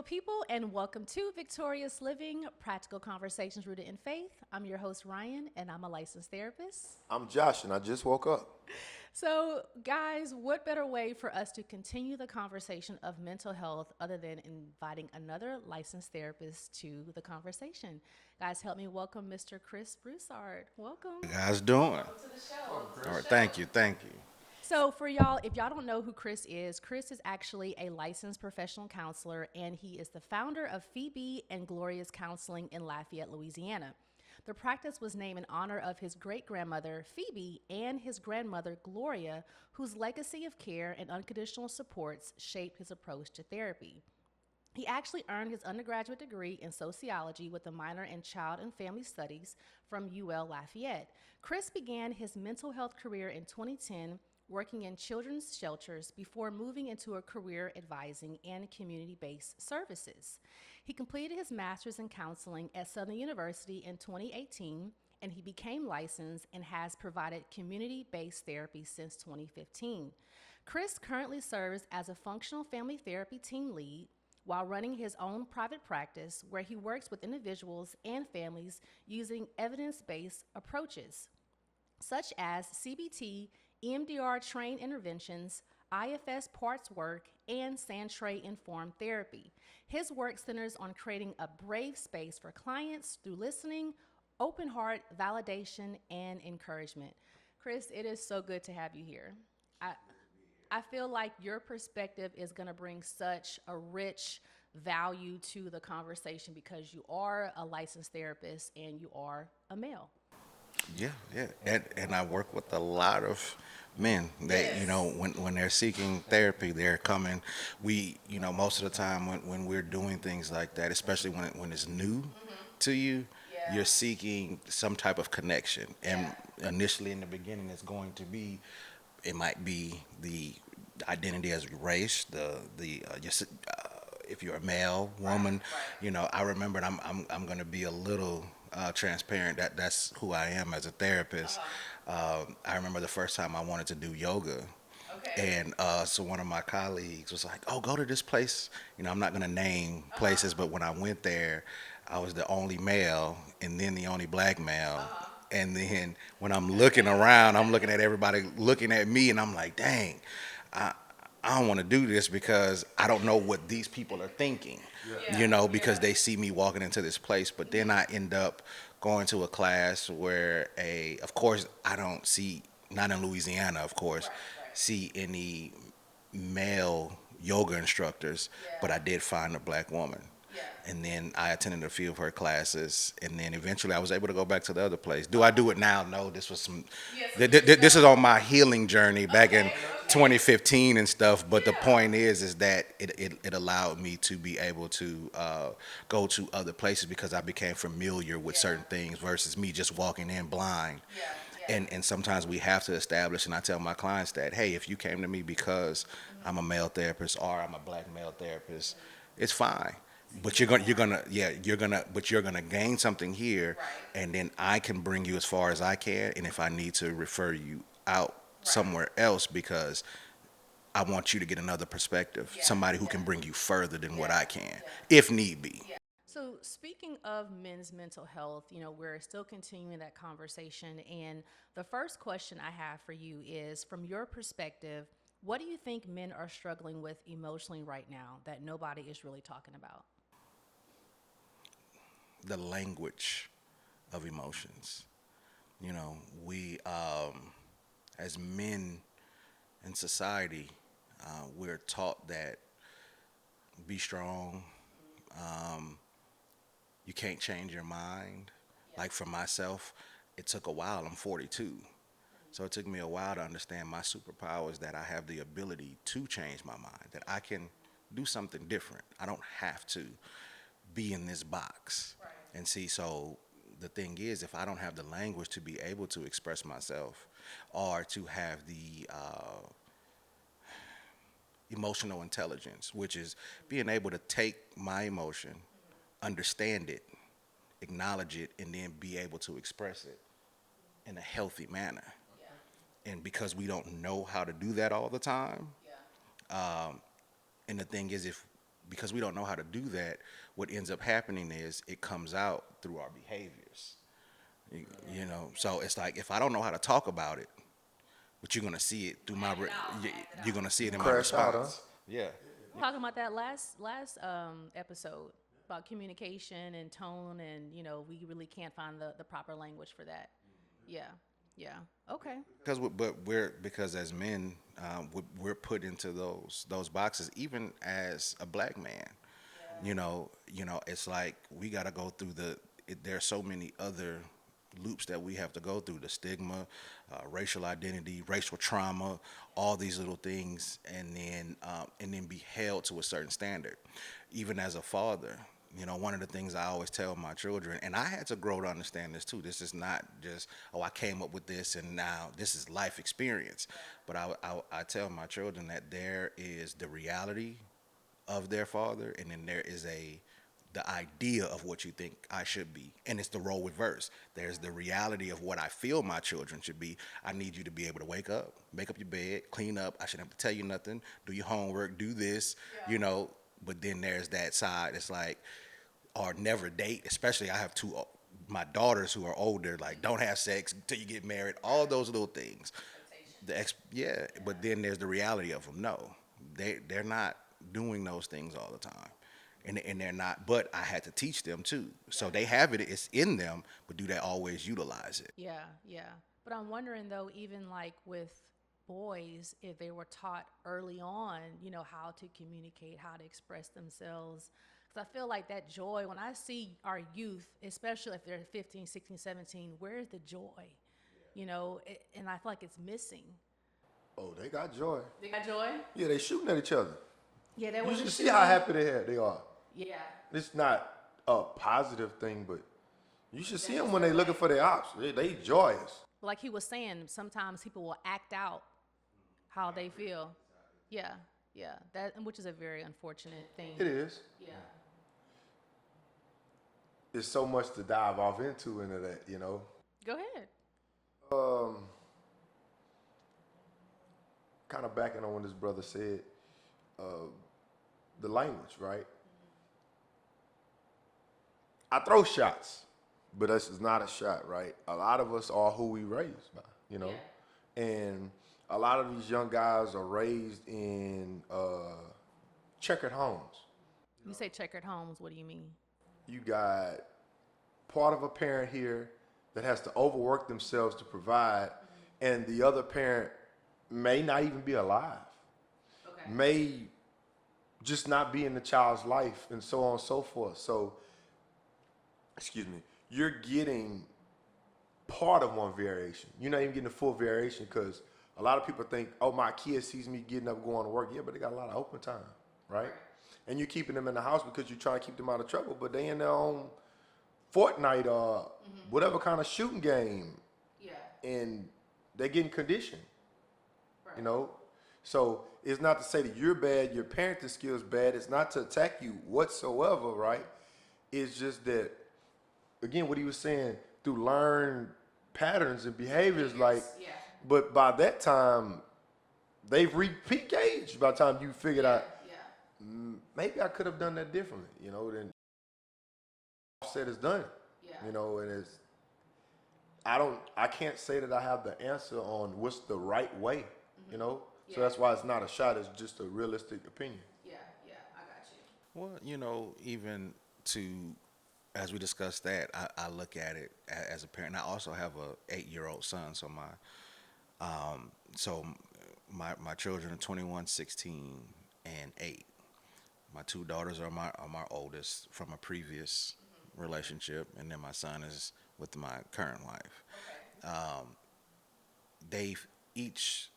beautiful people, and welcome to Victorious Living Practical Conversations Rooted in Faith. I'm your host, Ryan, and I'm a licensed therapist. I'm Josh, and I just woke up. So, guys, what better way for us to continue the conversation of mental health other than inviting another licensed therapist to the conversation? Guys, help me welcome Mr. Chris Broussard. Welcome. You guys doing? Welcome to the show. All right, thank you, thank you. So, for y'all, if y'all don't know who Chris is actually a licensed professional counselor, and he is the founder of Phoebe and Gloria's Counseling in Lafayette, Louisiana. The practice was named in honor of his great grandmother, Phoebe, and his grandmother, Gloria, whose legacy of care and unconditional supports shaped his approach to therapy. He actually earned his undergraduate degree in sociology with a minor in child and family studies from UL Lafayette. Chris began his mental health career in 2010 working in children's shelters before moving into a career advising and community-based services. He completed his master's in counseling at Southern University in 2018, and he became licensed and has provided community-based therapy since 2015. Chris currently serves as a functional family therapy team lead while running his own private practice where he works with individuals and families using evidence-based approaches, such as CBT, EMDR trained interventions, IFS parts work, and Sandtray informed therapy. His work centers on creating a brave space for clients through listening, open heart validation, and encouragement. Chris, it is so good to have you here. I, I feel like your perspective is going to bring such a rich value to the conversation because you are a licensed therapist and you are a male. Yeah, yeah, and I work with a lot of men that when they're seeking therapy, they're coming. Most of the time when we're doing things like that, especially when it's new to you, you're seeking some type of connection. And initially, in the beginning, it might be the identity as race, if you're a male, woman, I remember, and I'm going to be a little transparent. That's who I am as a therapist. I remember the first time I wanted to do yoga. Okay. And so one of my colleagues was like, "Oh, go to this place." I'm not going to name places, but when I went there, I was the only male and then the only black male. And then when I'm looking around, I'm looking at everybody looking at me, and I'm like, "Dang, I, I don't want to do this because I don't know what these people are thinking, because they see me walking into this place." But then I end up going to a class where of course, I don't see, not in Louisiana, of course, see any male yoga instructors, but I did find a black woman. And then I attended a few of her classes, and then eventually I was able to go back to the other place. Do I do it now? No. This was this is on my healing journey back in 2015 and stuff. But the point is that it allowed me to be able to go to other places because I became familiar with certain things versus me just walking in blind. And sometimes we have to establish, and I tell my clients that, hey, if you came to me because I'm a male therapist or I'm a black male therapist, it's fine. But you're gonna gain something here, and then I can bring you as far as I can, and if I need to refer you out somewhere else because I want you to get another perspective, somebody who can bring you further than what I can, if need be. So, speaking of men's mental health, we're still continuing that conversation. And the first question I have for you is from your perspective, what do you think men are struggling with emotionally right now that nobody is really talking about? The language of emotions. We as men in society, we're taught that be strong. You can't change your mind. Like for myself, it took a while. I'm 42. So it took me a while to understand my superpower is that I have the ability to change my mind, that I can do something different. I don't have to be in this box. And see, so the thing is, if I don't have the language to be able to express myself or to have the emotional intelligence, which is being able to take my emotion, understand it, acknowledge it, and then be able to express it in a healthy manner. And because we don't know how to do that all the time, and the thing is, if because we don't know how to do that, what ends up happening is it comes out through our behaviors. You know, so it's like if I don't know how to talk about it, but you're gonna see it through you're gonna see it in my Crash out, huh? response. Yeah. Talking about that last episode about communication and tone, and we really can't find the proper language for that. Yeah, yeah. Okay. Because as men, we're put into those boxes, even as a black man. It's like we got to go through there are so many other loops that we have to go through: the stigma, racial identity, racial trauma, all these little things, and then be held to a certain standard. Even as a father, one of the things I always tell my children, and I had to grow to understand this too. This is not just, oh, I came up with this and now this is life experience. But I tell my children that there is the reality of their father, and then there is the idea of what you think I should be, and it's the role reverse. There's the reality of what I feel my children should be. I need you to be able to wake up, make up your bed, clean up. I shouldn't have to tell you nothing. Do your homework, do this, But then there's that side. It's like, or never date. Especially, I have my daughters who are older. Like, don't have sex until you get married. All those little things. But then there's the reality of them. No, they're not doing those things all the time. And they're not, but I had to teach them too. So they have it, it's in them, but do they always utilize it? Yeah, yeah. But I'm wondering though, even like with boys, if they were taught early on, how to communicate, how to express themselves. Because I feel like that joy, when I see our youth, especially if they're 15, 16, 17, where's the joy? And I feel like it's missing. Oh, they got joy. They got joy? Yeah, they shooting at each other. Yeah, they You were should just see how happy they are. Yeah. It's not a positive thing, but you should see them when they looking for their ops. They joyous. Like he was saying, sometimes people will act out how they feel. Yeah, yeah. Which is a very unfortunate thing. It is. Yeah. There's so much to dive off into that, Go ahead. Kind of backing on what this brother said, the language, right? I throw shots, but this is not a shot, right? A lot of us are who we raised by, Yeah. And a lot of these young guys are raised in checkered homes. You say checkered homes, what do you mean? You got part of a parent here that has to overwork themselves to provide, and the other parent may not even be alive, may just not be in the child's life, and so on and so forth. So, you're getting part of one variation. You're not even getting the full variation, because a lot of people think, oh, my kid sees me getting up, going to work. Yeah, but they got a lot of open time, right? And you're keeping them in the house because you're trying to keep them out of trouble, but they in their own Fortnite or whatever kind of shooting game. Yeah. And they're getting conditioned, So it's not to say that you're bad, your parenting skills bad. It's not to attack you whatsoever, right? It's just that, again, what he was saying, through learned patterns and behaviors, but by that time, they've reached peak age. By the time you figured out, maybe I could have done that differently, then said it's done, and it's, I can't say that I have the answer on what's the right way, so that's why it's not a shot, it's just a realistic opinion. Yeah, I got you. Well, even as we discussed that, I look at it as a parent. I also have a 8-year-old son, so my children are 21, 16, and 8. My 2 daughters are my oldest from a previous relationship, and then my son is with my current wife. They've each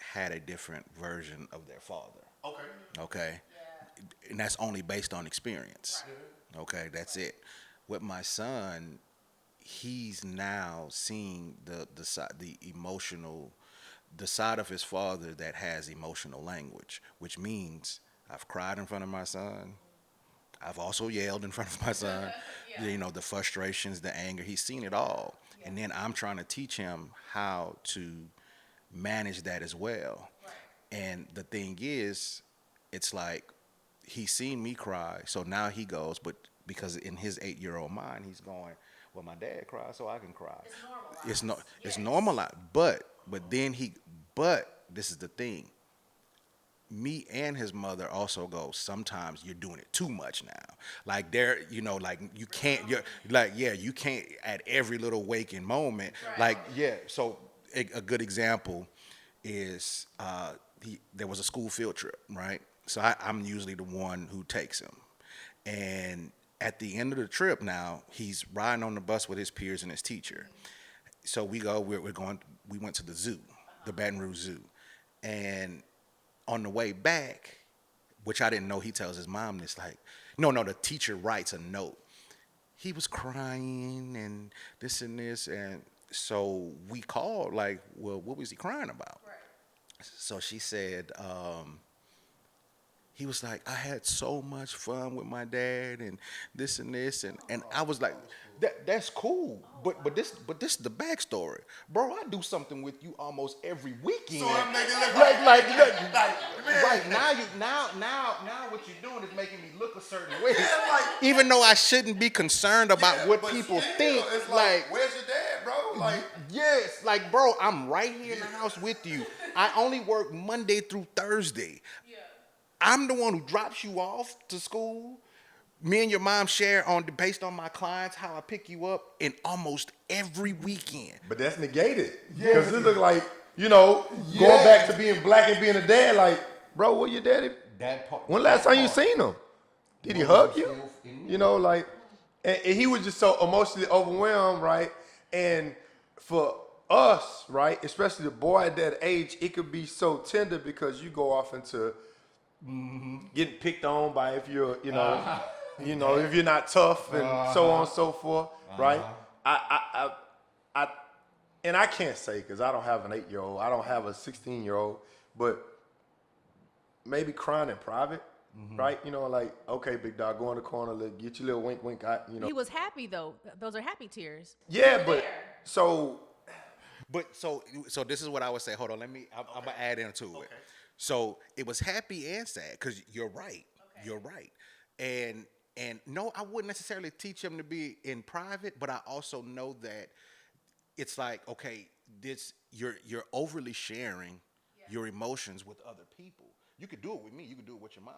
had a different version of their father. Okay. Yeah. And that's only based on experience. Right. Okay, that's it. With my son, he's now seeing the side of his father that has emotional language, which means I've cried in front of my son. I've also yelled in front of my son. The frustrations, the anger, he's seen it all. Yeah. And then I'm trying to teach him how to manage that as well. Right. And the thing is, it's like he seen me cry, so now he goes, but because in his 8-year-old mind, he's going, well, my dad cried, so I can cry. It's normalized. It's normalized. But this is the thing. Me and his mother also go, sometimes you're doing it too much now. Like like you can't, you can't at every little waking moment. Right. So a good example is there was a school field trip, right? So I'm usually the one who takes him. And at the end of the trip now, he's riding on the bus with his peers and his teacher. So we went to the zoo, the Baton Rouge Zoo. And on the way back, which I didn't know, he tells his mom this, like, no, the teacher writes a note. He was crying and this and this. And so we called, like, well, what was he crying about? Right. So she said, he was like, I had so much fun with my dad and this and this. And I was like, that's cool. But this is the backstory. Bro, I do something with you almost every weekend. So I'm making it right now what you're doing is making me look a certain way. Even though I shouldn't be concerned about what people think. It's like, where's your dad, bro? Like, yes, like, bro, I'm right here in the house with you. I only work Monday through Thursday. I'm the one who drops you off to school. Me and your mom share based on my clients how I pick you up in almost every weekend. But that's negated. Because it look like, going back to being black and being a dad, like, bro, where your daddy? When last time you seen him? Did he hug you? And he was just so emotionally overwhelmed, right? And for us, right, especially the boy at that age, it could be so tender because you go off into getting picked on by if you're, if you're not tough and so on and so forth, right? And I can't say because I don't have an 8-year-old, I don't have a 16-year-old, but maybe crying in private, right? Like, okay, big dog, go in the corner, get your little wink, wink. He was happy though. Those are happy tears. Yeah, but so this is what I would say. Hold on, I'm gonna add into it. So it was happy and sad because you're right. Okay. You're right. And no, I wouldn't necessarily teach him to be in private, but I also know that it's like, okay, you're overly sharing your emotions with other people. You could do it with me. You could do it with your mom.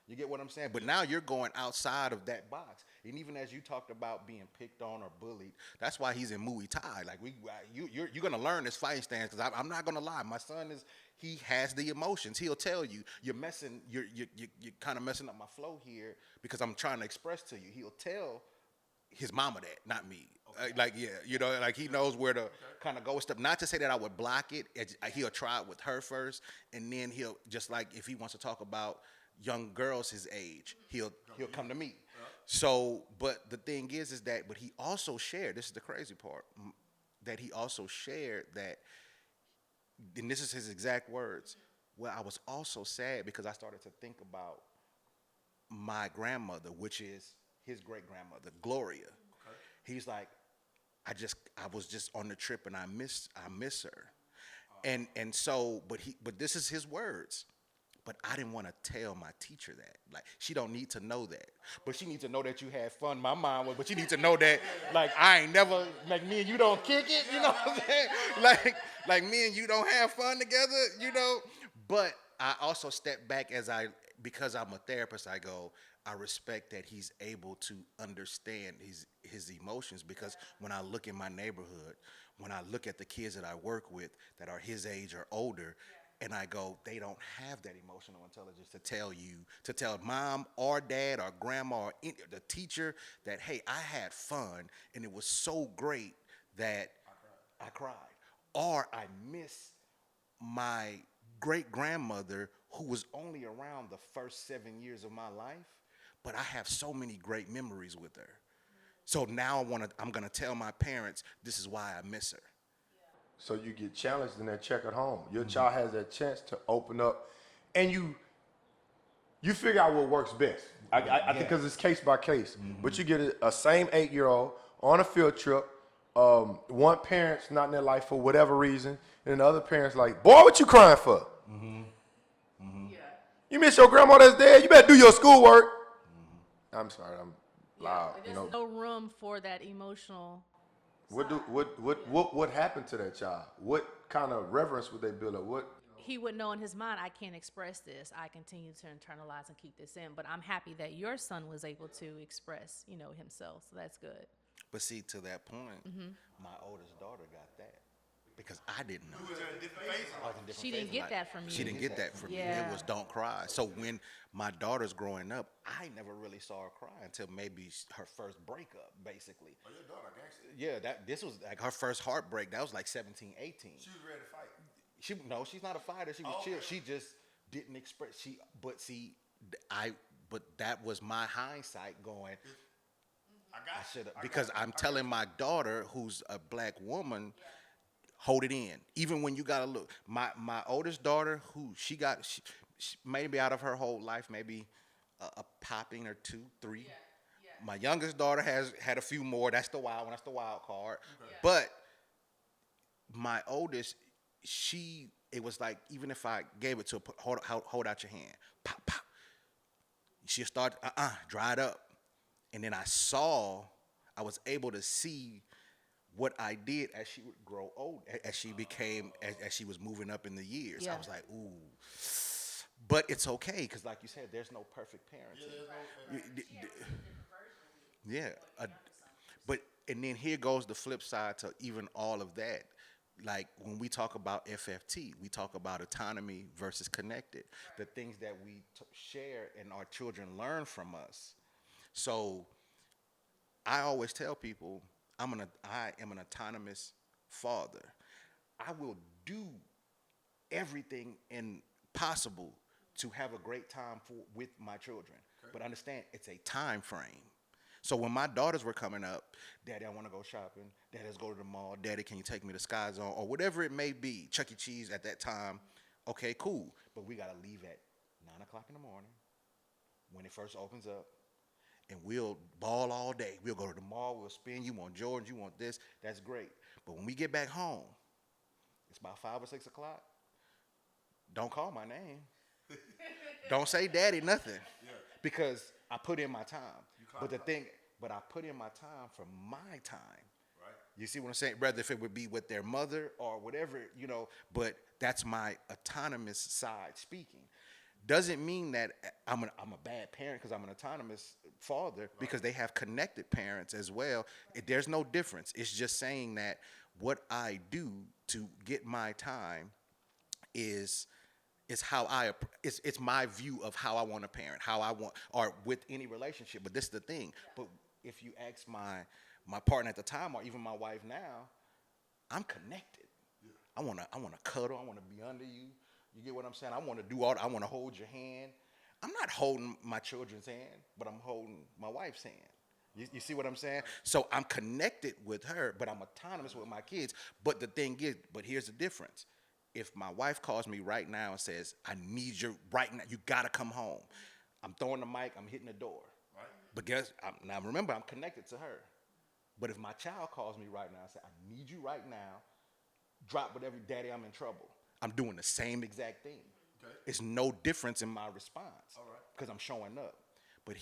You get what I'm saying? But now you're going outside of that box. And even as you talked about being picked on or bullied, that's why he's in Muay Thai. Like you're going to learn this fighting stance because I'm not going to lie. My son he has the emotions. He'll tell you you're kind of messing up my flow here because I'm trying to express to you. He'll tell his mama that, not me. Okay. He knows where to kind of go with stuff. Not to say that I would block it. He'll try it with her first, and then he'll just like if he wants to talk about young girls his age, he'll come to me. So, but the thing is that, but he also shared, this is the crazy part, that he also shared that, and this is his exact words, well, I was also sad because I started to think about my grandmother, which is his great-grandmother, Gloria. Okay. He's like, I was just on the trip and I miss her. And so, but this is his words. But I didn't want to tell my teacher that. Like, she don't need to know that. But she needs to know that you had fun. My mom was, but she needs to know that, like, I ain't never, like, me and you don't kick it, you know what I'm saying? Like me and you don't have fun together, But I also step back because I'm a therapist, I go, I respect that he's able to understand his emotions because when I look in my neighborhood, when I look at the kids that I work with that are his age or older, and I go, they don't have that emotional intelligence to tell mom or dad or grandma or the teacher that, hey, I had fun and it was so great that I cried. Or I miss my great-grandmother who was only around the first 7 years of my life, but I have so many great memories with her. So now I'm gonna tell my parents this is why I miss her. So you get challenged in that checkered home. Your child has that chance to open up, and you figure out what works best. I think because it's case by case. But you get a same 8-year-old on a field trip. One parent's not in their life for whatever reason, and the other parent's like, "Boy, what you crying for?" You miss your grandma that's dead? You better do your schoolwork. I'm sorry, I'm loud. There's no room for that emotional. What happened to that child? What kind of reverence would they build up? What? He would know in his mind, I can't express this. I continue to internalize and keep this in. But I'm happy that your son was able to express, himself. So that's good. But see, to that point, my oldest daughter got that because I didn't know. She didn't get that from you. She didn't get that from me. Yeah. It was don't cry. So when my daughter's growing up, I never really saw her cry until maybe her first breakup, basically. Oh, your daughter gangster. Yeah, this was like her first heartbreak. That was like 17, 18. She was ready to fight. She's not a fighter. She was chill. She just didn't express. But that was my hindsight going. I should have, because I'm telling my daughter, who's a black woman, hold it in. Even when you gotta look. My oldest daughter, she maybe out of her whole life, maybe a popping or 2, 3. Yeah. My youngest daughter has had a few more. That's the wild one. That's the wild card. Okay. Yeah. But my oldest, it was like, even if I gave it to her, hold out your hand, pop, pop. She'll start, dry it up. And then I was able to see what I did as she would grow old, as she became, as she was moving up in the years. Yeah. I was like, ooh. But it's okay, because like you said, there's no perfect parenting. Yeah. And then here goes the flip side to even all of that. Like when we talk about FFT, we talk about autonomy versus connected. The things that we share and our children learn from us. So I always tell people, I am an autonomous father. I will do everything possible to have a great time with my children. Okay. But understand, it's a time frame. So when my daughters were coming up, Daddy, I want to go shopping. Daddy, let's go to the mall. Daddy, can you take me to Sky Zone? Or whatever it may be, Chuck E. Cheese at that time. Okay, cool. But we got to leave at 9 o'clock in the morning when it first opens up. And we'll ball all day. We'll go to the mall. We'll spin. You want Jordans. You want this. That's great. But when we get back home, it's about 5 or 6 o'clock. Don't call my name. Don't say daddy, nothing. Yeah. Because I put in my time. But I put in my time for my time. Right. You see what I'm saying? Rather if it would be with their mother or whatever, but that's my autonomous side speaking. Doesn't mean that I'm a bad parent because I'm an autonomous father, right. Because they have connected parents as well. There's no difference. It's just saying that what I do to get my time is how it's my view of how I want to parent, how I want, or with any relationship. But this is the thing. Yeah. But if you ask my partner at the time, or even my wife now, I'm connected. Yeah. I wanna cuddle. I wanna be under you. You get what I'm saying? I want to do all. I want to hold your hand. I'm not holding my children's hand, but I'm holding my wife's hand. You see what I'm saying? So I'm connected with her, but I'm autonomous with my kids. But the thing is, here's the difference. If my wife calls me right now and says, I need you right now, you got to come home. I'm throwing the mic, I'm hitting the door. Right. But now remember, I'm connected to her. But if my child calls me right now and says, I need you right now, drop whatever, Daddy, I'm in trouble. I'm doing the same exact thing. Okay. It's no difference in my response because I'm showing up. But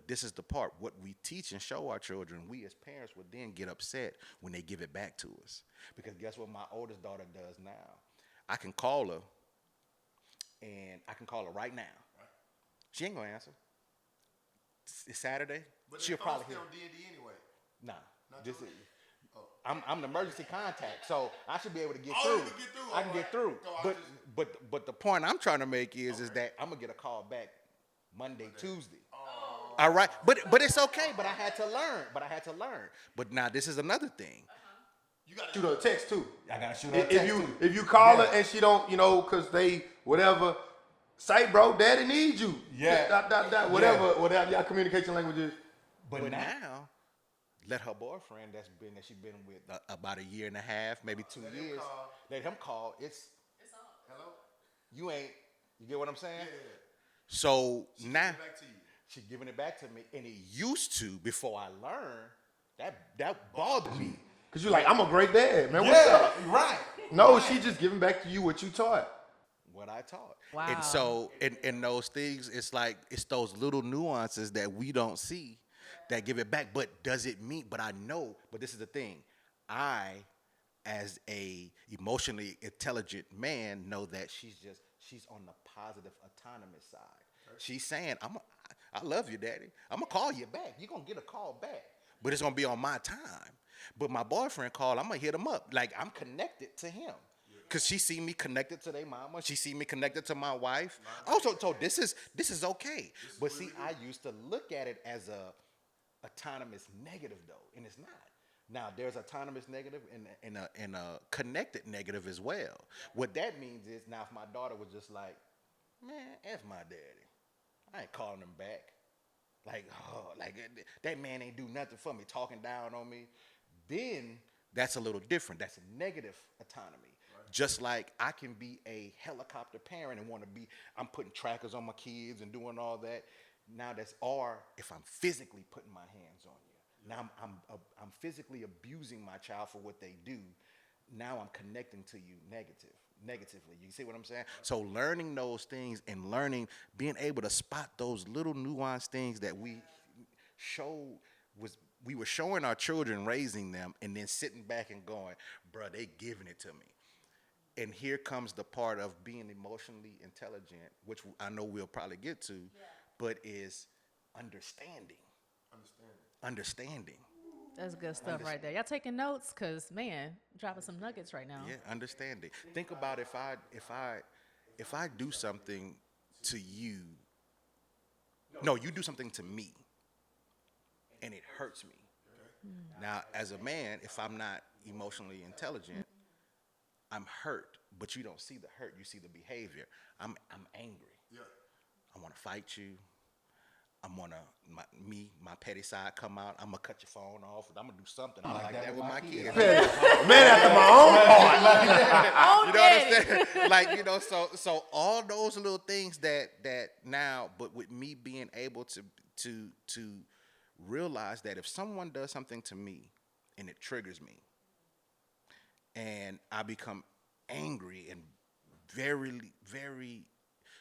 this is the part. What we teach and show our children, we as parents would then get upset when they give it back to us. Because guess what my oldest daughter does now? I can call her, and I can call her right now. Right. She ain't gonna answer. It's Saturday. But she'll probably hear. On D&D anyway. Nah. I'm the emergency contact, so I should be able to get through. You can get through. I can get through. But the point I'm trying to make is that I'm gonna get a call back Monday. Tuesday. Oh. All right. But it's okay. But I had to learn. But now this is another thing. You gotta shoot her a text too. I gotta shoot her a text too. If you call her and she don't, cause they whatever, say bro, daddy needs you. Yeah. Whatever y'all communication language is. But now, let her boyfriend that she's been with about a year and a half, maybe 2 years, let him call. It's on. Hello. You get what I'm saying? Yeah. So now she's giving it back to me, and it used to before I learned that bothered me. Cause you're like, I'm a great dad, man. What's up? Right. No, she just giving back to you what you taught. what I taught. Wow. And so in those things, it's like it's those little nuances that we don't see that give it back. But does it mean? But I know. But this is the thing. I, as a emotionally intelligent man, know that she's on the positive autonomous side. Right. She's saying, I love you, Daddy. I'm gonna call you back. You're gonna get a call back, but it's gonna be on my time. But my boyfriend called, I'm gonna hit him up. Like I'm connected to him. Cause she see me connected to their mama, she see me connected to my wife. Also, so this is okay. But see, I used to look at it as a autonomous negative though, and it's not. Now there's autonomous negative and a connected negative as well. What that means is now if my daughter was just like, man, F my daddy, I ain't calling him back. Like, oh, like that man ain't do nothing for me, talking down on me. Then that's a little different. That's a negative autonomy. Right. Just like I can be a helicopter parent and want to be, I'm putting trackers on my kids and doing all that. Now that's or if I'm physically putting my hands on you. Now I'm physically abusing my child for what they do. Now I'm connecting to you negatively. You see what I'm saying? Right. So learning those things and being able to spot those little nuanced things that we were showing our children, raising them, and then sitting back and going, bruh, they giving it to me. And here comes the part of being emotionally intelligent, which I know we'll probably get to, but is understanding. That's good stuff right there. Y'all taking notes? Cause man, dropping some nuggets right now. Yeah, understanding. Think about if I do something to you. No, you do something to me, and it hurts me. Now, as a man, if I'm not emotionally intelligent, I'm hurt, but you don't see the hurt. You see the behavior. I'm angry. Yeah. I want to fight you. I'm gonna my petty side come out. I'm gonna cut your phone off. I'm gonna do something like that with my kids. Man after my own heart. You know what I'm saying? Like so all those little things that now, but with me being able to realize that if someone does something to me and it triggers me, and I become angry and very, very,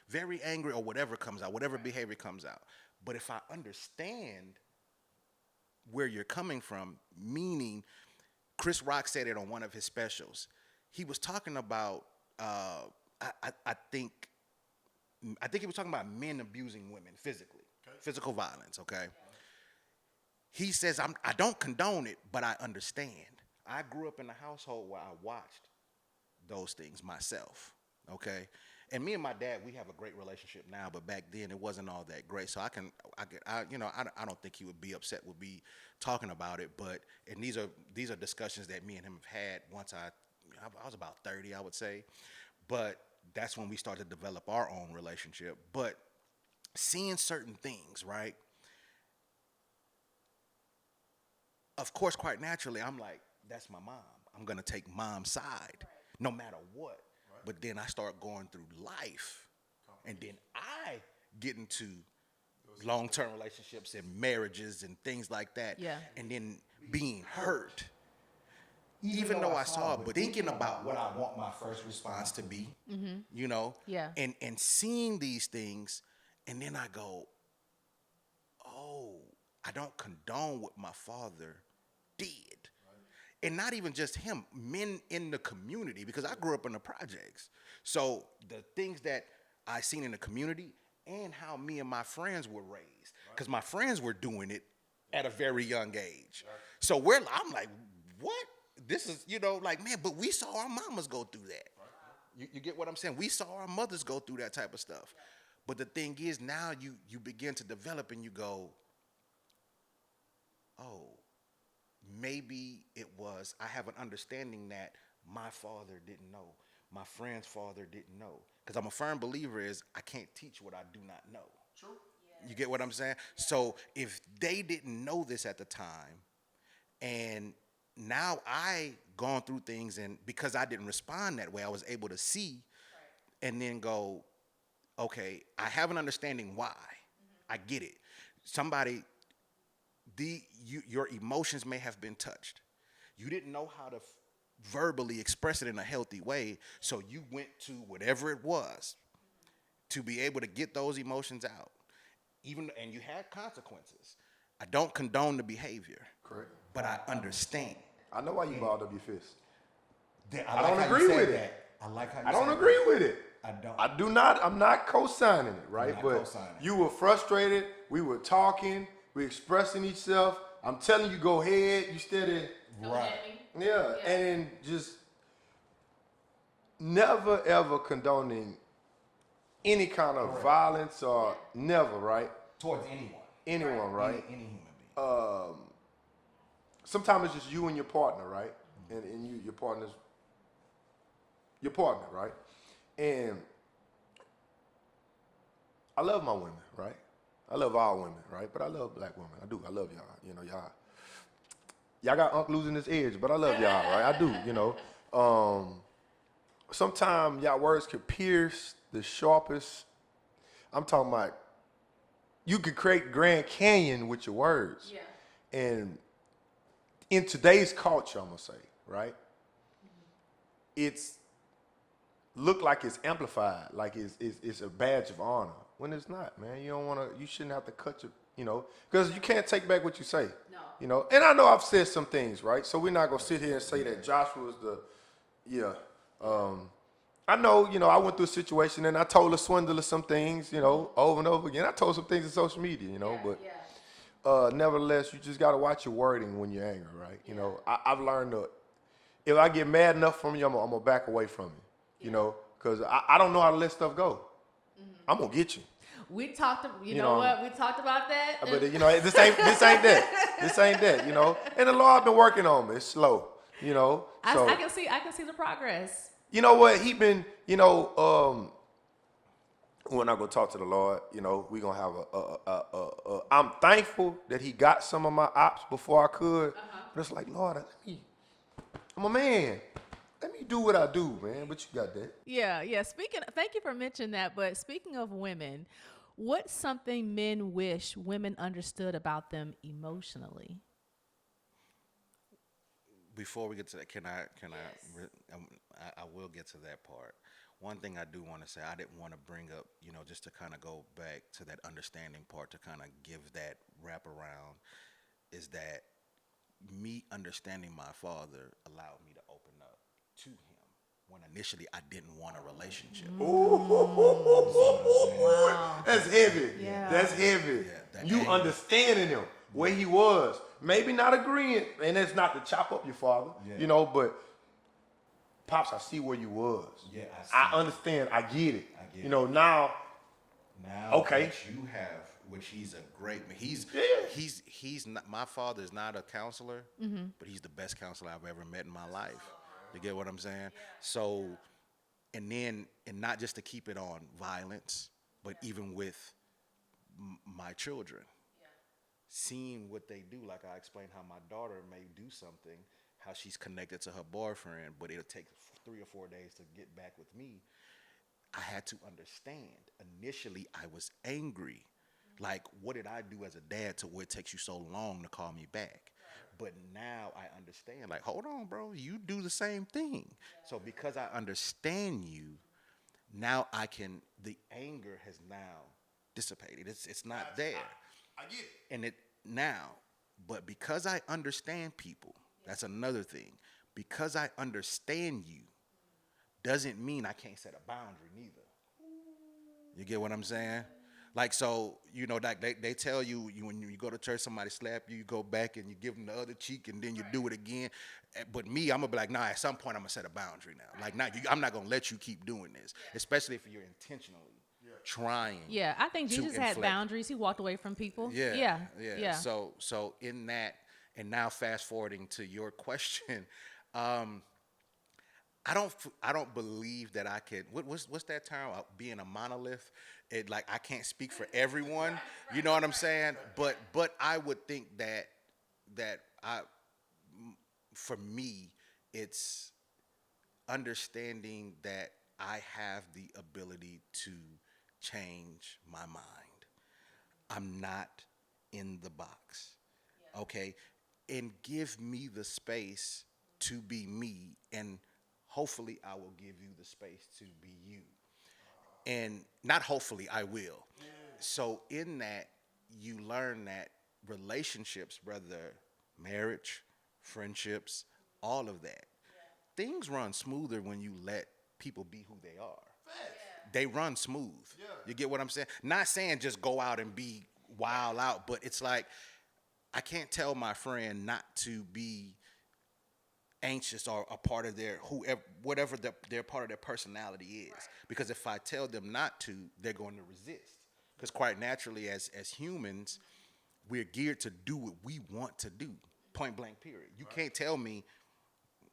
very angry, or whatever comes out, whatever behavior comes out. But if I understand where you're coming from, meaning Chris Rock said it on one of his specials. He was talking about, I think he was talking about men abusing women physically, physical violence, okay? He says, I don't condone it, but I understand. I grew up in a household where I watched those things myself, okay? And me and my dad, we have a great relationship now, but back then it wasn't all that great. So I don't think he would be upset with me talking about it. But and these are discussions that me and him have had once I was about 30, I would say. But that's when we started to develop our own relationship. But seeing certain things, right? Of course, quite naturally, I'm like, that's my mom. I'm gonna take mom's side, no matter what. But then I start going through life, and then I get into long-term relationships and marriages and things like that. Yeah. And then being hurt, even though I saw it, but thinking about what I want my first response to be, Yeah. And seeing these things, and then I go, oh, I don't condone what my father did. And not even just him, men in the community, because I grew up in the projects. So the things that I seen in the community and how me and my friends were raised, because my friends were doing it at a very young age. Right. So I'm like, what? This is, like, man, but we saw our mamas go through that. Right. You get what I'm saying? We saw our mothers go through that type of stuff. But the thing is, now you begin to develop and you go, oh, maybe it was, I have an understanding that my father didn't know, my friend's father didn't know. Because I'm a firm believer is I can't teach what I do not know. True. Yeah. You get what I'm saying? Yeah. So if they didn't know this at the time, and now I gone through things, and because I didn't respond that way, I was able to see and then go, okay, I have an understanding why. Mm-hmm. I get it. Somebody, your emotions may have been touched. You didn't know how to verbally express it in a healthy way. So you went to whatever it was to be able to get those emotions out. And you had consequences. I don't condone the behavior. Correct. But I understand. I know why you balled up your fist. I don't agree with it. I like how you I don't said agree that. with it. I do not. I'm not co-signing it, right? But co-signing. you were frustrated. We were talking. We expressing each self. I'm telling you, go ahead. You steady. Right. Yeah. And just never ever condoning any kind of violence or never, right? Towards anyone. Anyone, right? Any human being. Sometimes it's just you and your partner, right? And you, your partner, right? And I love my women, right? I love all women, right? But I love black women. I do. I love y'all. You know, y'all got Unc losing his edge, but I love y'all, right? I do, you know. Sometimes y'all words could pierce the sharpest. I'm talking about you could create Grand Canyon with your words. Yeah. And in today's culture, I'm gonna say, right? It's look like it's amplified, like it's a badge of honor. When it's not, man. You shouldn't have to cut your, you know, because you can't take back what you say. No. You know, and I know I've said some things, right? So we're not gonna sit here and say that Joshua was I know, you know, I went through a situation and I told a swindler some things, you know, over and over again. I told some things on social media, you know, but nevertheless, you just got to watch your wording when you're angry, right? You know, I've learned that if I get mad enough from you, I'm going to back away from you, you know, because I don't know how to let stuff go. I'm going to get you. We talked, you know what? We talked about that. But, you know, this ain't that. This ain't that, you know. And the Lord been working on me. It's slow, you know. So, I can see the progress. You know what? He been, you know, we're not gonna talk to the Lord. You know, we gonna have I'm thankful that He got some of my ops before I could. But it's like, Lord, I'm a man. Let me do what I do, man. But you got that. Yeah. Thank you for mentioning that. But speaking of women, what's something men wish women understood about them emotionally? Before we get to that, I will get to that part. One thing I do want to say, I didn't want to bring up, you know, just to kind of go back to that understanding part to kind of give that wraparound, is that me understanding my father allowed me to open up to him when initially I didn't want a relationship. Wow. That's heavy. Yeah. That's heavy. Yeah, You understanding him where he was. Maybe not agreeing, and it's not to chop up your father, you know, but Pops, I see where you was. Yeah, I understand. I get it. You know, now okay. That you have, which he's a great man. He's not, my father is not a counselor, but he's the best counselor I've ever met in my life. You get what I'm saying? Yeah. So, and not just to keep it on violence, but even with my children. Seeing what they do, like I explained how my daughter may do something, how she's connected to her boyfriend, but it'll take 3 or 4 days to get back with me. I had to understand. Initially, I was angry. Like, what did I do as a dad to where it takes you so long to call me back? But now I understand, like, hold on, bro, you do the same thing. So because I understand you, now the anger has now dissipated. It's not there. I get it. And it now, but because I understand people, that's another thing. Because I understand you, doesn't mean I can't set a boundary neither. You get what I'm saying? Like, so, you know, like they tell you when you go to church, somebody slap you, you go back and you give them the other cheek and then you do it again. But me, I'm going to be like, nah, at some point I'm going to set a boundary now. Like, I'm not going to let you keep doing this, especially if you're intentionally trying. Yeah, I think Jesus had boundaries. He walked away from people. Yeah. So in that, and now fast forwarding to your question, I don't believe that I could. What's that term? Being a monolith. It like I can't speak for everyone. You know what I'm saying? But I would think that for me, it's understanding that I have the ability to change my mind. I'm not in the box. Okay? And give me the space to be me, and hopefully I will give you the space to be you. And not hopefully, I will. Yeah. So in that, you learn that relationships, whether marriage, friendships, all of that, things run smoother when you let people be who they are. They run smooth. Yeah. You get what I'm saying? Not saying just go out and be wild out, but it's like I can't tell my friend not to be anxious or a part of their whatever their part of their personality is. Because if I tell them not to, they're going to resist. Because quite naturally, as humans, we're geared to do what we want to do. Point blank. Period. You can't tell me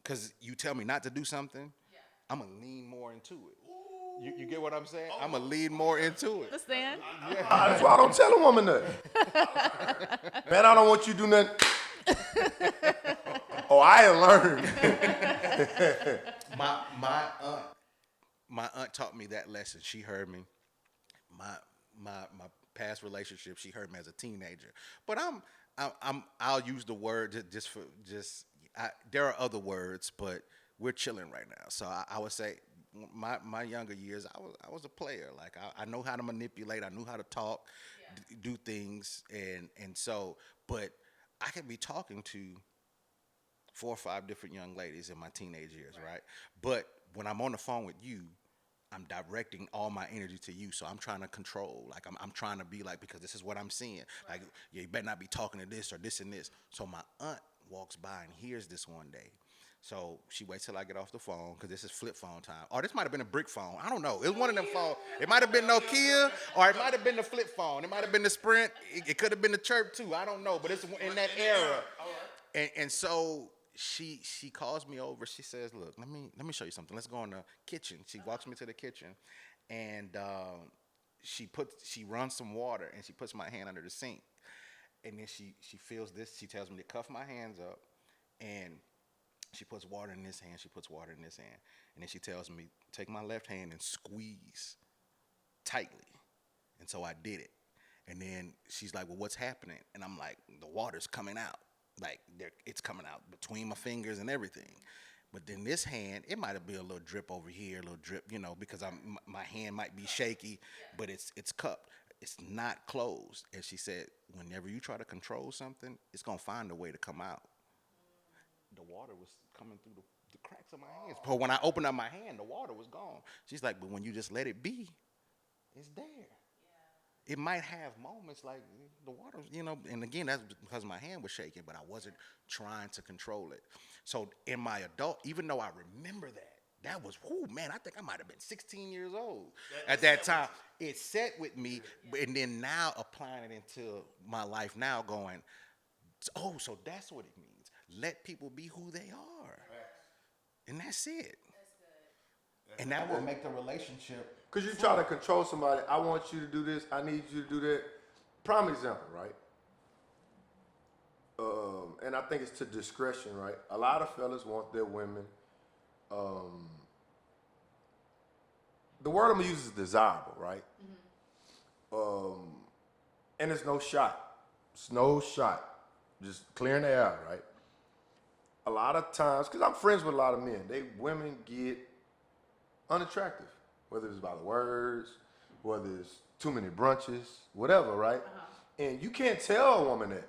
because you tell me not to do something. I'm gonna lean more into it. You get what I'm saying? I'm gonna lean more into it. Understand? That's why I don't tell a woman nothing. Man, I don't want you to do nothing. Oh, I ain't learned. My aunt taught me that lesson. She heard me. My past relationship, she heard me as a teenager. But I'll use the word there are other words, but we're chilling right now. So I would say my younger years, I was a player. Like I know how to manipulate. I knew how to talk, do things, and so. But I could be talking to 4 or 5 different young ladies in my teenage years, right? But when I'm on the phone with you, I'm directing all my energy to you. So I'm trying to control. Like I'm trying to be like, because this is what I'm seeing. Like, you better not be talking to this or this and this. So my aunt walks by and hears this one day. So she waits till I get off the phone, because this is flip phone time. Or this might have been a brick phone. I don't know. It was one of them phones. It might have been Nokia, or it might have been the flip phone. It might have been the Sprint. It could have been the Chirp too. I don't know. But it's in that era. And so she calls me over. She says, "Look, let me show you something. Let's go in the kitchen." She walks me to the kitchen, and she runs some water, and she puts my hand under the sink. And then she feels this. She tells me to cuff my hands up, and she puts water in this hand. She puts water in this hand. And then she tells me, take my left hand and squeeze tightly. And so I did it. And then she's like, well, what's happening? And I'm like, the water's coming out. Like, it's coming out between my fingers and everything. But then this hand, it might have been a little drip over here, a little drip, because my hand might be shaky, but it's cupped. It's not closed. And she said, whenever you try to control something, it's going to find a way to come out. The water was coming through the cracks of my hands. But when I opened up my hand, the water was gone. She's like, but when you just let it be, it's there. Yeah. It might have moments like the water, and again, that's because my hand was shaking, but I wasn't trying to control it. So in my adult, even though I remember that was, I think I might have been 16 years old at that time. It set with me, and then now applying it into my life now going, oh, so that's what it means. Let people be who they are. And that's it. That's good. And that will make the relationship. Because you try to control somebody. I want you to do this. I need you to do that. Prime example, right? And I think it's to discretion, right? A lot of fellas want their women. The word I'm going to use is desirable, right? Mm-hmm. And it's no shot. It's no shot. Just clearing the air, right? A lot of times, because I'm friends with a lot of men, women get unattractive, whether it's by the words, whether it's too many brunches, whatever, right? Uh-huh. And you can't tell a woman that.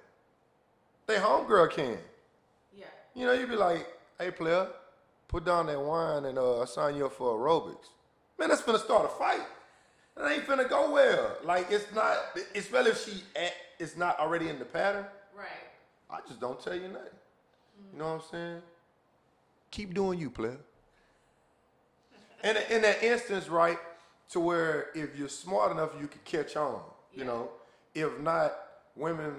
They homegirl can. Yeah. You'd be like, hey, player, put down that wine and I'll sign you up for aerobics. Man, that's finna start a fight. It ain't finna go well. Like, it's not, especially if it's not already in the pattern. Right. I just don't tell you nothing. You know what I'm saying? Keep doing you, player. And in that instance, right, to where if you're smart enough, you can catch on, If not, women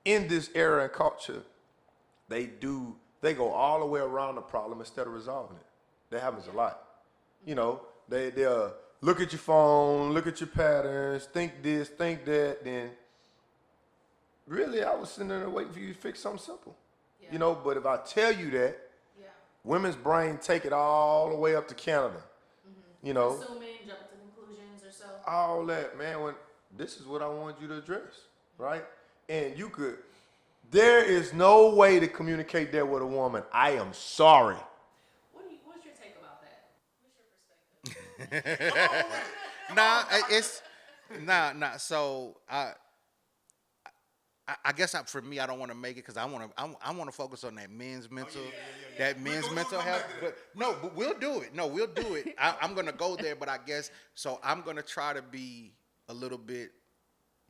in this era and culture, they go all the way around the problem instead of resolving it. That happens a lot. They'll look at your phone, look at your patterns, think this, think that, then really, I was sitting there waiting for you to fix something simple. Yeah. But if I tell you that, women's brain take it all the way up to Canada. Mm-hmm. Assuming, jumping to conclusions or so. All that, man, this is what I want you to address, right? And you could There is no way to communicate that with a woman. I am sorry. What's your take about that? What's your perspective? Nah, it's nah. So I guess for me, I don't want to make it because I want to focus on that men's mental, that men's mental health. But we'll do it. No, we'll do it. I'm gonna go there, but I guess so. I'm gonna try to be a little bit.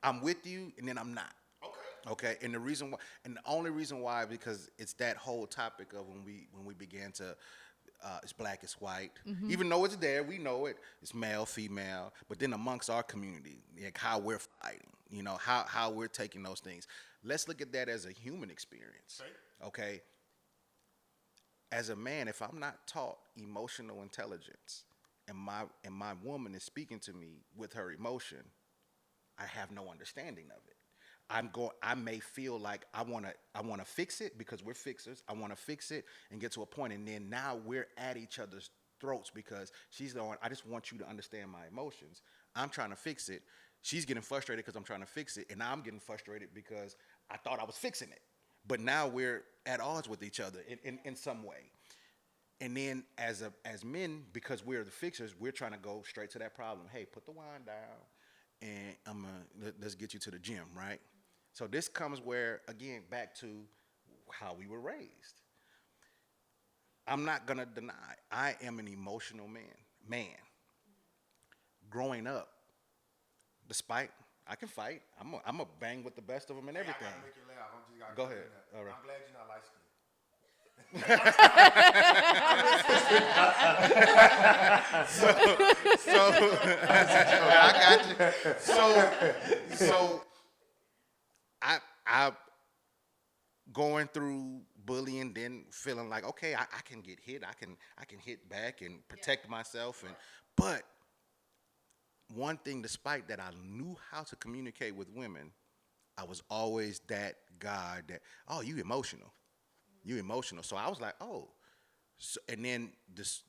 I'm with you, and then I'm not. Okay. And the reason why, and the only reason why, because it's that whole topic of when we began to. It's black, it's white. Mm-hmm. Even though it's there, we know it. It's male, female. But then amongst our community, like how we're fighting, how we're taking those things. Let's look at that as a human experience. Okay? As a man, if I'm not taught emotional intelligence and my woman is speaking to me with her emotion, I have no understanding of it. I may feel like I wanna fix it because we're fixers. I wanna fix it and get to a point, and then now we're at each other's throats because she's going, I just want you to understand my emotions. I'm trying to fix it. She's getting frustrated because I'm trying to fix it, and I'm getting frustrated because I thought I was fixing it. But now we're at odds with each other in some way. And then as men, because we're the fixers, we're trying to go straight to that problem. Hey, put the wine down, and let's get you to the gym, right? So this comes where, again, back to how we were raised. I'm not going to deny, I am an emotional man. Growing up, despite, I can fight. I'm a bang with the best of them and everything. I gotta make you laugh. Go ahead. All right. I'm glad you're not light skinned. I got you. So I going through bullying, then feeling like, okay, I can get hit. I can hit back and protect myself. But one thing, despite that, I knew how to communicate with women. I was always that guy that, oh, you emotional. So I was like, oh. So, and then this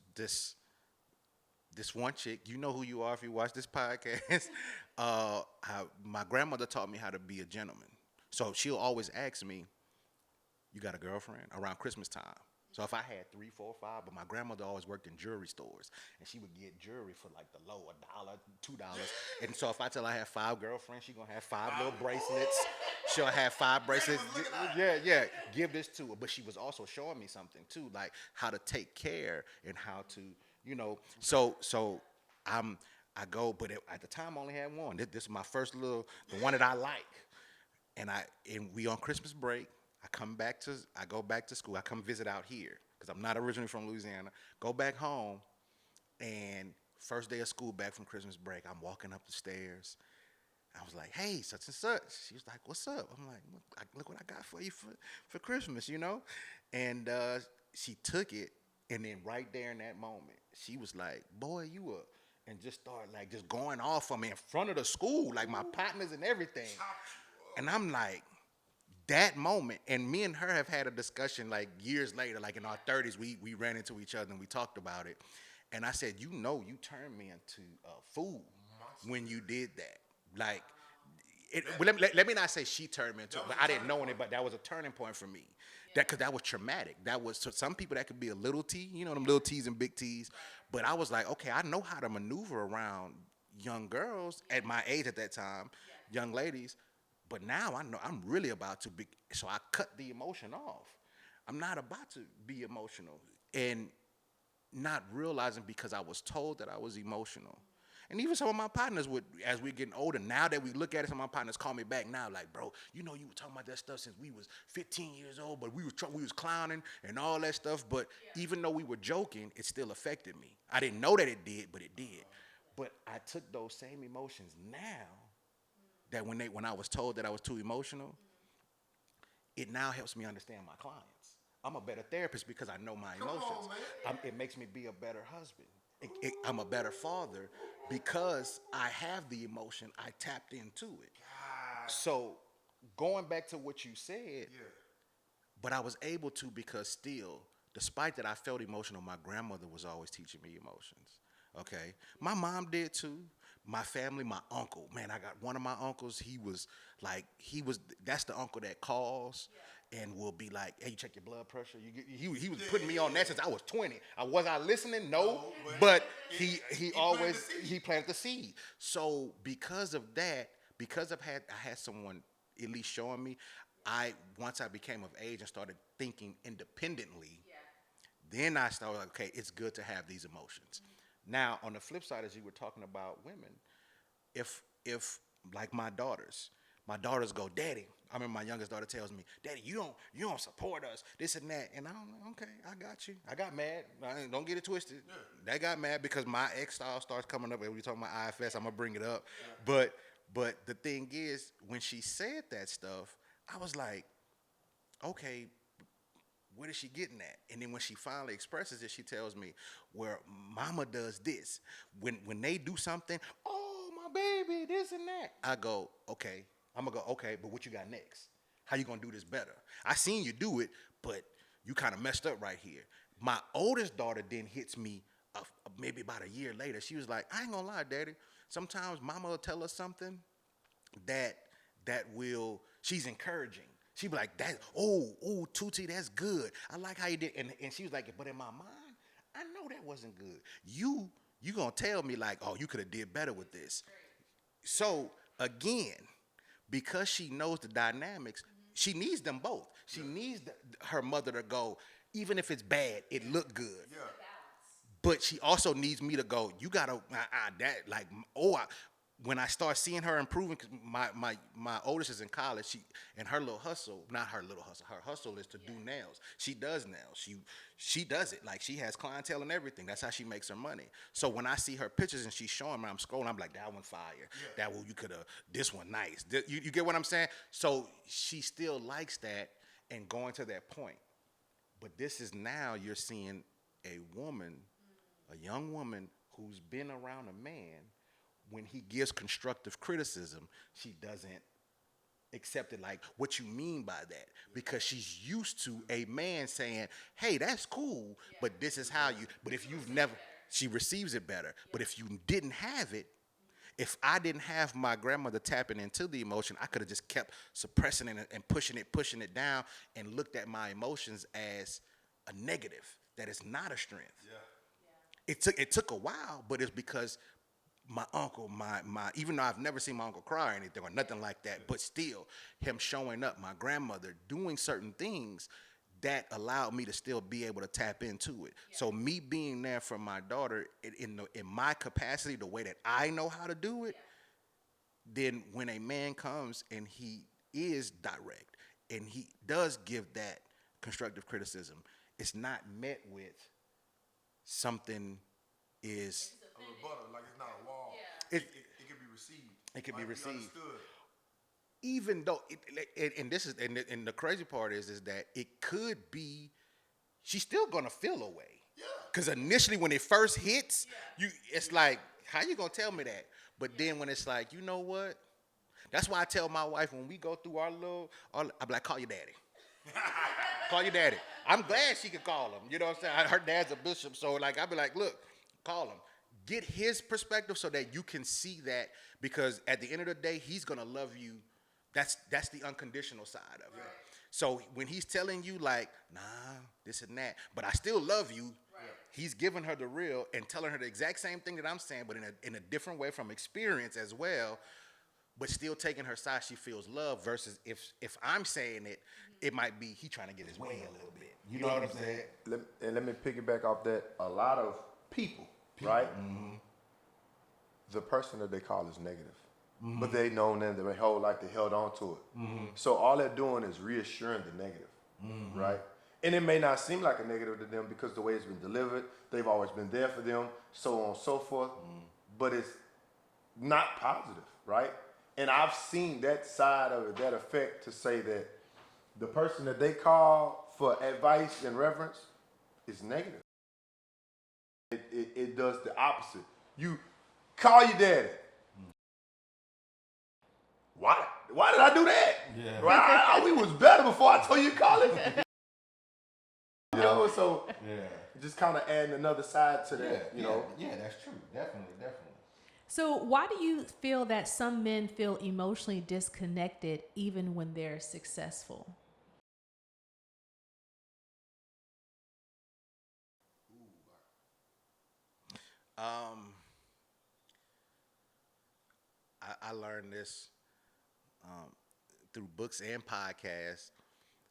one chick, you know who you are if you watch this podcast. My grandmother taught me how to be a gentleman. So she'll always ask me, you got a girlfriend? Around Christmas time. So if I had 3, 4, 5, but my grandmother always worked in jewelry stores, and she would get jewelry for like the low, $1, $2. And so if I tell her I have 5 girlfriends, she's gonna have 5 little bracelets. She'll have 5 bracelets. Yeah, give this to her. But she was also showing me something too, like how to take care and how to, so I go, but at the time I only had one. This is my first the one that I like. And we on Christmas break. I go back to school. I come visit out here because I'm not originally from Louisiana. Go back home, and first day of school back from Christmas break, I'm walking up the stairs. I was like, hey, such and such. She was like, what's up? I'm like, look what I got for you for Christmas, And she took it, and then right there in that moment, she was like, boy, you were, and just started like just going off on me in front of the school, like my partners and everything. And I'm like, that moment, and me and her have had a discussion like years later, like in our 30s, we ran into each other and we talked about it. And I said, you turned me into a fool when you did that. Like, let me not say she turned me into it, but I didn't know it, but that was a turning point for me. Because that was traumatic. That was, to some people, that could be a little T, them little T's and big T's. But I was like, okay, I know how to maneuver around young girls at my age at that time, young ladies. But now I know I'm really about to be, so I cut the emotion off. I'm not about to be emotional, and not realizing because I was told that I was emotional. And even some of my partners would, as we're getting older, now that we look at it, some of my partners call me back now, like, bro, you were talking about that stuff since we was 15 years old, but we was clowning and all that stuff. But even though we were joking, it still affected me. I didn't know that it did, but it did. But I took those same emotions now, that when I was told that I was too emotional, it now helps me understand my clients. I'm a better therapist because I know my emotions. It makes me be a better husband. I'm a better father because I have the emotion. I tapped into it. God. So going back to what you said, but I was able to because still, despite that I felt emotional, my grandmother was always teaching me emotions. Okay, my mom did too. my family, my uncle, man, I got one of my uncles. That's the uncle that calls and will be like, hey, you check your blood pressure. He was putting me on that since I was 20. Was I listening? No, but he planted the seed. So because of that, because I had someone at least showing me, once I became of age and started thinking independently, then I started like, okay, it's good to have these emotions. Now, on the flip side, as you were talking about women, if like my daughters go, Daddy, I remember my youngest daughter tells me, Daddy, you don't support us, this and that. And I'm okay, I got you. I got mad. Don't get it twisted. Yeah. They got mad because my ex-style starts coming up. And we talking about IFS, I'm going to bring it up. Yeah. But the thing is, when she said that stuff, I was like, okay, what is she getting at? And then when she finally expresses it, she tells me, well, mama does this. When they do something, oh, my baby, this and that. I go, okay. I'm going to go, okay, but what you got next? How you going to do this better? I seen you do it, but you kind of messed up right here. My oldest daughter then hits me maybe about a year later. She was like, I ain't going to lie, Daddy. Sometimes mama will tell us something that she's encouraging. She be like, oh, Tuti, that's good. I like how you did. And she was like, but in my mind, I know that wasn't good. You going to tell me like, oh, you could have did better with this. So, again, because she knows the dynamics, she needs them both. She needs her mother to go, even if it's bad, it looked good. Yeah. But she also needs me to go, you got to, when I start seeing her improving, because my oldest is in college, and her hustle is to do nails. She does nails. She does it. Like, she has clientele and everything. That's how she makes her money. So when I see her pictures and she's showing me, I'm scrolling, I'm like, that one fire. Yeah. That one, you could have, this one nice. You get what I'm saying? So she still likes that and going to that point. But this is now you're seeing a young woman who's been around a man. When he gives constructive criticism, she doesn't accept it like, what you mean by that? Because she's used to a man saying, hey, that's cool, but this is how you, but if you've never, she receives it better. But if you didn't have it, if I didn't have my grandmother tapping into the emotion, I could have just kept suppressing it and pushing it down and looked at my emotions as a negative, that is not a strength. Yeah. It took a while, but it's because my uncle, even though I've never seen my uncle cry or anything or nothing like that, but still him showing up, my grandmother doing certain things that allowed me to still be able to tap into it. Yeah. So me being there for my daughter in my capacity, the way that I know how to do it, then when a man comes and he is direct and he does give that constructive criticism, it's not met with something is a rebuttal, like it's not a wall. Yeah. It can be received. It can be received. Even though and the crazy part is that it could be she's still gonna feel away. Yeah. Because initially when it first hits, it's like, how you gonna tell me that? But then when it's like, you know what? That's why I tell my wife when we go through I'm like, call your daddy. Call your daddy. I'm glad she could call him. You know what I'm saying? Her dad's a bishop, so like I'd be like, look, call him. Get his perspective so that you can see that, because at the end of the day, he's gonna love you. That's the unconditional side of it. Right. So when he's telling you like, nah, this and that, but I still love you, right. He's giving her the real and telling her the exact same thing that I'm saying, but in a different way from experience as well, but still taking her side. She feels love versus if I'm saying it, it might be he trying to get his way a little bit. You know what I'm saying? Let me piggyback off that. A lot of people. Right? Mm-hmm. The person that they call is negative. Mm-hmm. But they know them their whole life, they held on to it. Mm-hmm. So all they're doing is reassuring the negative. Mm-hmm. Right? And it may not seem like a negative to them because the way it's been delivered, they've always been there for them, so on and so forth. Mm-hmm. But it's not positive, right? And I've seen that side of it, that effect, to say that the person that they call for advice and reverence is negative. It does the opposite. You call your daddy. Why did I do that? Yeah. Right? We was better before I told you to call it. You know, so just kind of adding another side to that. You know. Yeah, that's true. Definitely. So why do you feel that some men feel emotionally disconnected even when they're successful? Um, I learned this through books and podcasts.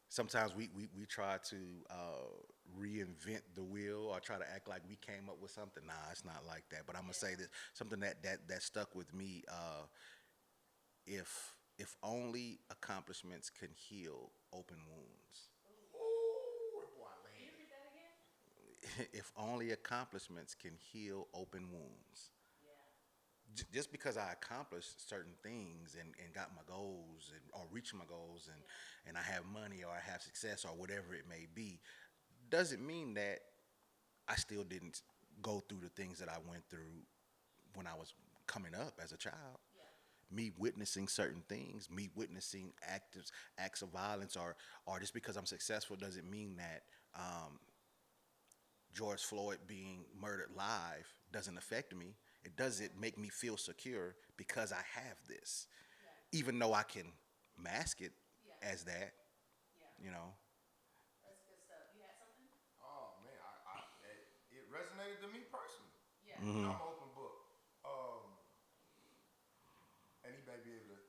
Sometimes we try to reinvent the wheel or try to act like we came up with something. Nah, it's not like that. But I'm gonna say this something that stuck with me. If only accomplishments can heal open wounds. Ooh, boy, If only accomplishments can heal open wounds. Just because I accomplished certain things and got my goals or reached my goals and I have money or I have success or whatever it may be, doesn't mean that I still didn't go through the things that I went through when I was coming up as a child. Me witnessing certain things, me witnessing acts of violence, or just because I'm successful doesn't mean that George Floyd being murdered live doesn't affect me. It doesn't make me feel secure because I have this, even though I can mask it as that, you know. That's good stuff. You had something? oh man, it resonated to me personally. Yeah. I'm an open book. And he may be able to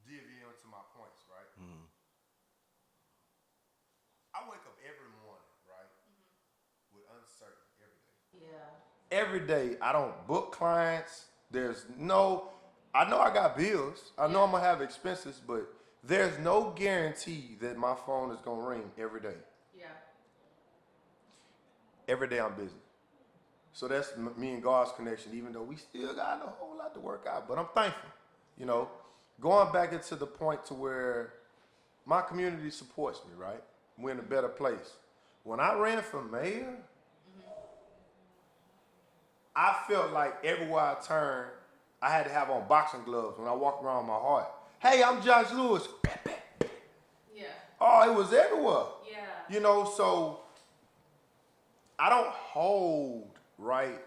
divvy into my points, right? I wake up every morning, right, with uncertainty every day. Yeah. Every day, I don't book clients. I know I got bills. I know I'm gonna have expenses, but there's no guarantee that my phone is gonna ring every day. Yeah. Every day I'm busy. So that's me and God's connection, even though we still got a whole lot to work out. But I'm thankful, you know. Going back into the point to where my community supports me, right? We're in a better place. When I ran for mayor, I felt like everywhere I turned, I had to have on boxing gloves when I walked around my heart. Hey, I'm Josh Lewis. Yeah. Oh, it was everywhere. Yeah. You know, so I don't hold, right?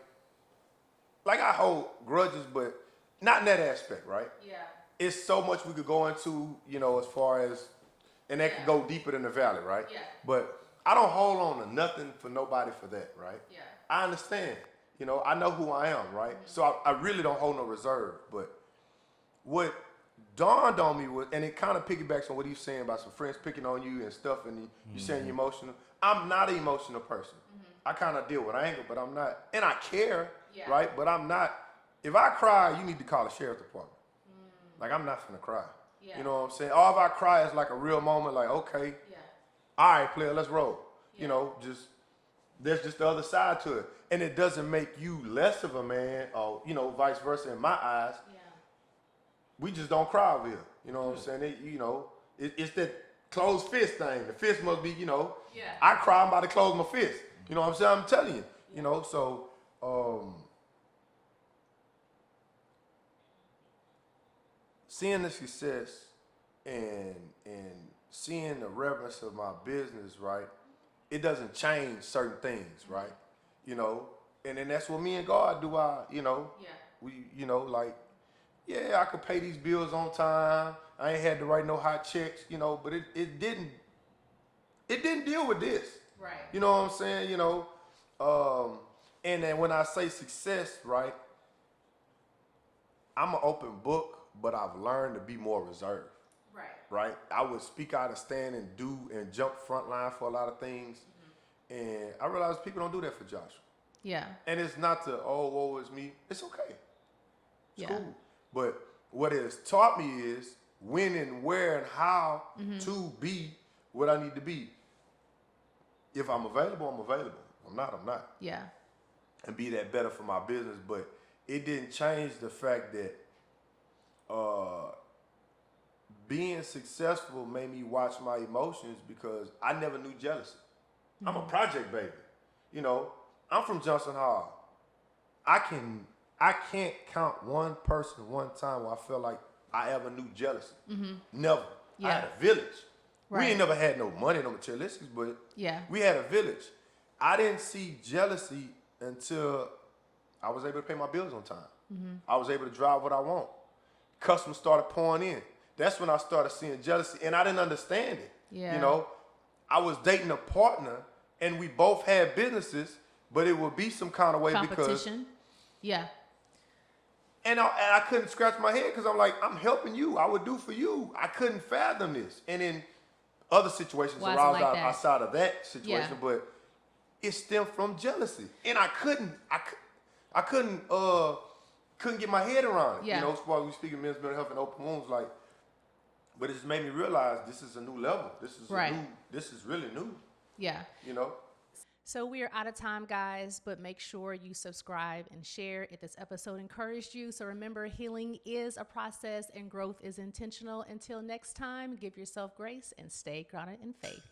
Like I hold grudges, but not in that aspect, right? Yeah. It's so much we could go into, you know, as far as, and that could go deeper than the valley, right? Yeah. But I don't hold on to nothing for nobody for that, right? Yeah. I understand. You know, I know who I am, right? So I really don't hold no reserve. But what dawned on me was, and it kind of piggybacks on what he's saying about some friends picking on you and stuff, and you saying you're emotional. I'm not an emotional person. I kind of deal with anger, but I'm not, and I care, right? But I'm not. If I cry, you need to call the sheriff's department. Like, I'm not finna cry. Yeah. You know what I'm saying? Or if I cry, it's like a real moment, like, okay, all right, player, let's roll. You know, there's just the other side to it. And it doesn't make you less of a man or, you know, vice versa in my eyes. Yeah. We just don't cry over here. You know what I'm saying? It's that closed fist thing. The fist must be, you know, I cry, I'm about to close my fist. You know what I'm saying? I'm telling you. You know, so seeing the success and seeing the reverence of my business, right? It doesn't change certain things, right? You know, and then that's what me and God do. I could pay these bills on time. I ain't had to write no hot checks, you know, but it didn't deal with this. Right. You know what I'm saying? You know, and then when I say success, right, I'm an open book, but I've learned to be more reserved. Right. Right? I would speak out and stand and do and jump front line for a lot of things. And I realized people don't do that for Joshua. Yeah. And it's not to, oh, woe is me. It's okay. It's cool. But what it has taught me is when and where and how to be what I need to be. If I'm available, I'm available. If I'm not, I'm not. Yeah. And be that better for my business. But it didn't change the fact that being successful made me watch my emotions because I never knew jealousy. I'm a project baby. You know, I'm from Johnson Hall. I can't count one person one time where I felt like I ever knew jealousy. Never. I had a village. Right. We ain't never had no money, no materialistics, but we had a village. I didn't see jealousy until I was able to pay my bills on time. I was able to drive what I want. Customers started pouring in. That's when I started seeing jealousy, and I didn't understand it. Yeah. You know, I was dating a partner, and we both had businesses, but it would be some kind of way Competition. And I couldn't scratch my head because I'm like, I'm helping you. I would do for you. I couldn't fathom this. And in other situations Why is it around like that? outside of that situation, Yeah. but it stemmed from jealousy, and I couldn't get my head around it. Yeah. You know, as far as we speak of men's mental health and open wounds, like, but it just made me realize this is a new level. This is this is really new. Yeah. You know. So we are out of time, guys, but make sure you subscribe and share if this episode encouraged you. So remember, healing is a process and growth is intentional. Until next time, give yourself grace and stay grounded in faith.